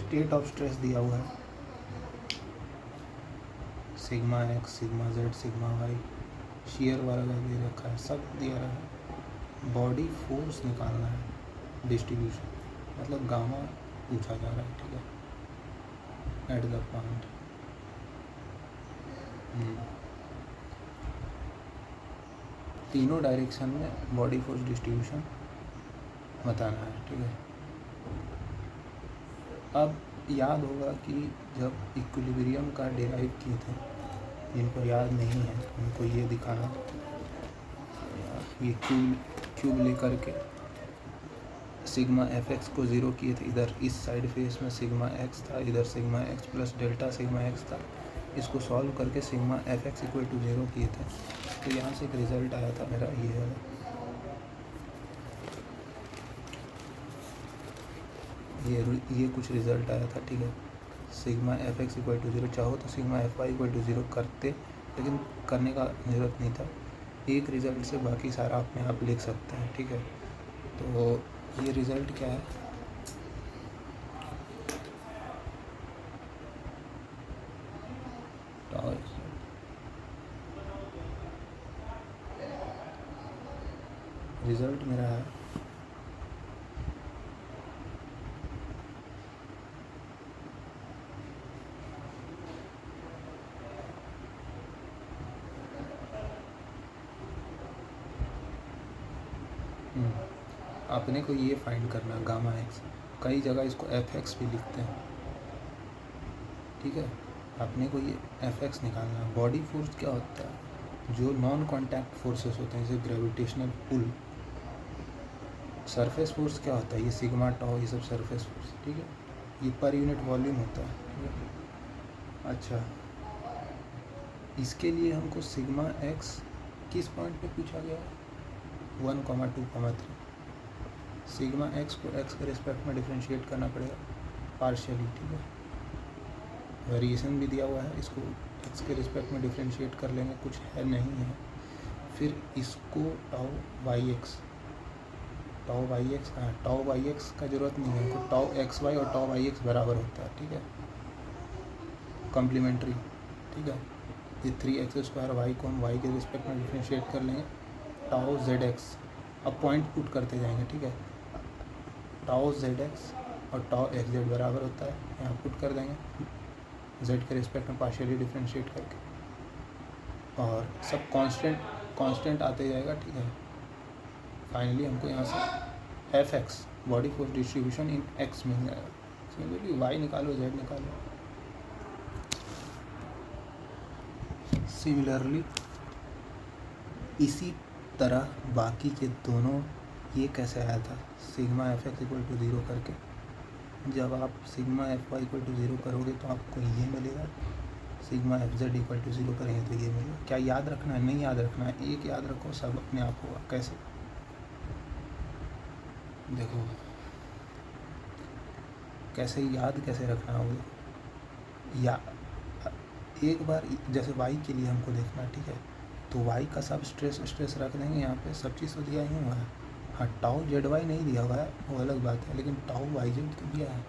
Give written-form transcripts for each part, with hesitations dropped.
State of stress दिया हुआ है, sigma x, sigma z, sigma y, shear वाला दे रखा है, सब दिया रहा है। बॉडी फोर्स निकालना है, डिस्ट्रीब्यूशन मतलब गामा पूछा जा रहा है, ठीक है, एट द पॉइंट। तीनों डायरेक्शन में बॉडी फोर्स डिस्ट्रीब्यूशन बताना है, ठीक है। अब याद होगा कि जब इक्विलिब्रियम का डेराइव किए थे, जिनको याद नहीं है उनको ये दिखाना, ये क्यूब लेकर के सिग्मा एफ एक्स को ज़ीरो किए थे, इधर इस साइड फेस में सिग्मा एक्स था, इधर sigma x plus delta sigma x था। इसको सॉल्व करके sigma F x equal to 0 किए थे, तो यहाँ से एक रिज़ल्ट आया था मेरा ये है, ये कुछ रिज़ल्ट आया था, ठीक है। Sigma F x equal to 0, चाहो तो sigma F Y equal to 0 करते, लेकिन करने का ज़रूरत नहीं था। एक रिज़ल्ट से बाकी सारा अपने आप लिख सकते हैं, ठीक है। तो ये रिज़ल्ट क्या है, रिज़ल्ट मेरा है अपने को ये फाइंड करना गामा एक्स, कई जगह इसको एफ एक्स भी लिखते हैं, ठीक है। अपने को ये एफ एक्स निकालना है। बॉडी फोर्स क्या होता है, जो नॉन कॉन्टैक्ट फोर्सेस होते हैं, जैसे ग्रेविटेशनल पुल। सरफेस फोर्स क्या होता है, ये सिग्मा टॉ, ये सब सरफेस फोर्स, ठीक है। ये पर यूनिट वॉल्यूम होता है, ठीक है। अच्छा, इसके लिए हमको सिग्मा एक्स किस पॉइंट पे पूछा गया है, 1,2,3। सिग्मा एक्स को एक्स के रिस्पेक्ट में डिफ्रेंशिएट करना पड़ेगा पार्शियली, ठीक है। वेरिएशन भी दिया हुआ है, इसको एक्स के रिस्पेक्ट में डिफ्रेंशिएट कर लेंगे, कुछ है नहीं है। फिर इसको tau y x, tau y x कहाँ है, टाउ वाई एक्स का ज़रूरत नहीं है हमको, टाउ एक्स वाई और टाउ वाई एक्स बराबर होता है, ठीक है, कॉम्प्लीमेंट्री, ठीक है। ये 3x² वाई को हम वाई के रिस्पेक्ट में डिफ्रेंशिएट कर लेंगे, टाउ जेड एक्स। अब पॉइंट पुट करते जाएंगे, ठीक है। टाउ जेड एक्स और टाउ एक्स जेड बराबर होता है, यहाँ पुट कर देंगे, जेड के रिस्पेक्ट में पार्शियली डिफ्रेंशिएट करके, और सब कांस्टेंट आते जाएगा, ठीक है। फाइनली हमको यहाँ से F X, body force distribution in X मिल जाएगा। सिमिलरली वाई निकालो, जेड निकालो। सिमिलरली इसी तरह बाकी के दोनों, ये कैसे आया था, sigma F x equal to 0 करके, जब आप sigma F Y equal to 0 करोगे तो आपको ये मिलेगा, sigma F Z equal to 0 करेंगे तो ये मिलेगा। क्या याद रखना है, नहीं याद रखना है, एक याद रखो, सब अपने आप होगा। कैसे, देखो कैसे याद कैसे रखना होगा, या एक बार जैसे वाई के लिए हमको देखना, ठीक है, तो वाई का सब स्ट्रेस रख देंगे यहाँ पे, सब चीज़ तो दिया ही हुआ है। हाँ, टाउ जेड वाई नहीं दिया हुआ है, वो अलग बात है, लेकिन टाउ वाई जेड तो दिया है,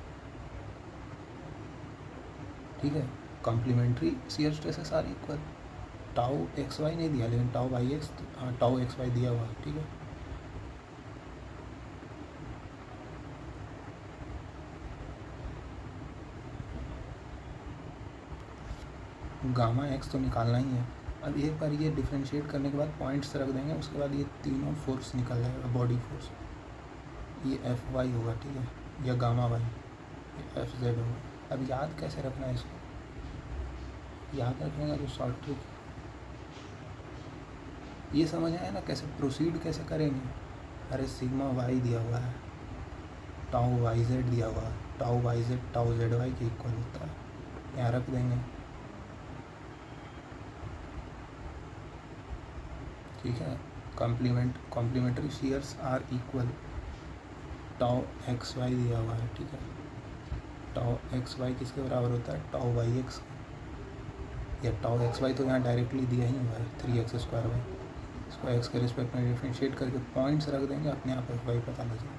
ठीक है। कॉम्प्लीमेंट्री शियर स्ट्रेस है सारी इक्वल। टाउ एक्स वाई नहीं दिया, लेकिन टाउ वाई एक्स, हाँ टाउ एक्स वाई दिया हुआ है, ठीक है। गामा एक्स तो निकालना ही है। अब एक बार ये डिफ्रेंशिएट करने के बाद पॉइंट्स रख देंगे, उसके बाद ये तीनों फोर्स निकल जाएगा, बॉडी फोर्स। ये एफ वाई होगा, ठीक है, या गामा वाई, ये एफ जेड होगा। अब याद कैसे रखना है इसको, याद रखने का जो शॉर्ट ट्रिक, ये समझ आया ना कैसे प्रोसीड कैसे करेंगे। अरे सिग्मा वाई दिया हुआ है, टाउ वाई जेड दिया हुआ है, tau Y Z tau Z Y के इक्वल होता है, यहाँ रख देंगे, ठीक है। Complementary shears are equal, tau x Y दिया हुआ है, ठीक है। टाउ एक्स वाई किसके बराबर होता है, टाउ वाई एक्स, या टाउ एक्स वाई तो यहाँ डायरेक्टली दिया ही हुआ है, 3x² वाई। इसको एक्स के रिस्पेक्ट में डिफ्रेंशिएट करके पॉइंट्स रख देंगे, अपने आप एफ वाई पता लग जाएगा।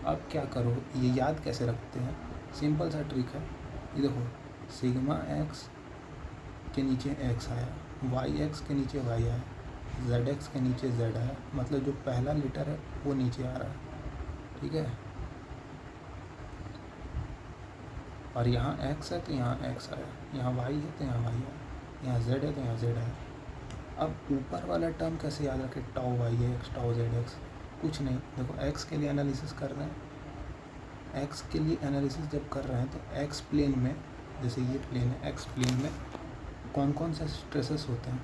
अब क्या करो, ये याद कैसे रखते हैं, सिंपल सा ट्रिक है। ये देखो, सिग्मा एक्स के नीचे एक्स आया, वाई एक्स के नीचे वाई आया, जेड एक्स के नीचे जेड आया, मतलब जो पहला लेटर है वो नीचे आ रहा है, ठीक है। और यहाँ एक्स है तो यहाँ एक्स आया, यहाँ वाई है तो यहाँ वाई आया, यहाँ जेड है तो यहाँ जेड आया। अब ऊपर वाला टर्म कैसे याद रखें, tau y x tau z x, कुछ नहीं। देखो एक्स के लिए एनालिसिस कर रहे हैं, एक्स के लिए एनालिसिस जब कर रहे हैं तो एक्स प्लेन में, जैसे ये प्लेन है, एक्स प्लेन में कौन कौन से स्ट्रेसेस होते हैं,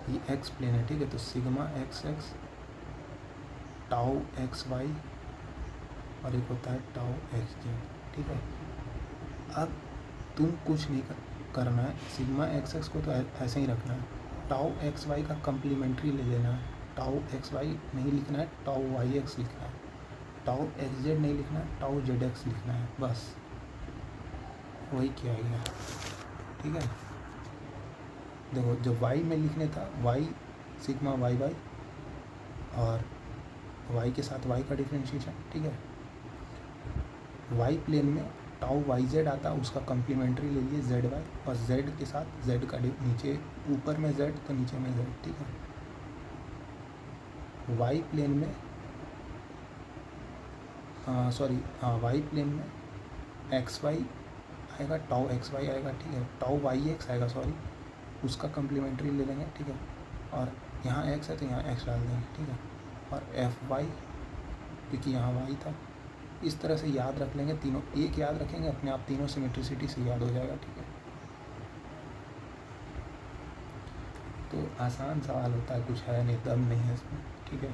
ये एक्स प्लेन है, ठीक है। तो sigma x x, tau x y, और एक होता है टाउ एक्स जेड, ठीक है। अब तुम कुछ नहीं करना है, सिग्मा एक्स एक्स को तो ऐसे ही रखना है, टाउ एक्स वाई का कम्प्लीमेंट्री ले लेना है, टाउ एक्स वाई नहीं लिखना है, टाउ वाई एक्स लिखना है, टाउ एक्स जेड नहीं लिखना है, टाउ जेड एक्स लिखना है, बस वही किया गया, ठीक है। देखो जो वाई में लिखने था, वाई सिग्मा वाई वाई, और वाई के साथ वाई का डिफ्रेंशिएशन, ठीक है। वाई प्लेन में टाउ वाई जेड आता है, उसका कम्प्लीमेंट्री ले लिए जेड वाई, और जेड के साथ जेड का नीचे, ऊपर में जेड तो नीचे में जेड, ठीक है। वाई प्लेन में वाई प्लेन में एक्स वाई आएगा, टाउ एक्स वाई आएगा, ठीक है, टाउ वाई एक्स आएगा, सॉरी, उसका कम्प्लीमेंट्री ले लेंगे, ठीक है। और यहाँ एक्स है तो यहाँ एक्स डाल देंगे, ठीक है। और एफ वाई, क्योंकि यहाँ वाई था, इस तरह से याद रख लेंगे तीनों, एक याद रखेंगे अपने आप, तीनों सिमेट्रिसिटी से याद हो जाएगा, ठीक है। तो आसान सवाल होता है, कुछ है नहीं, दम नहीं है इसमें, ठीक है।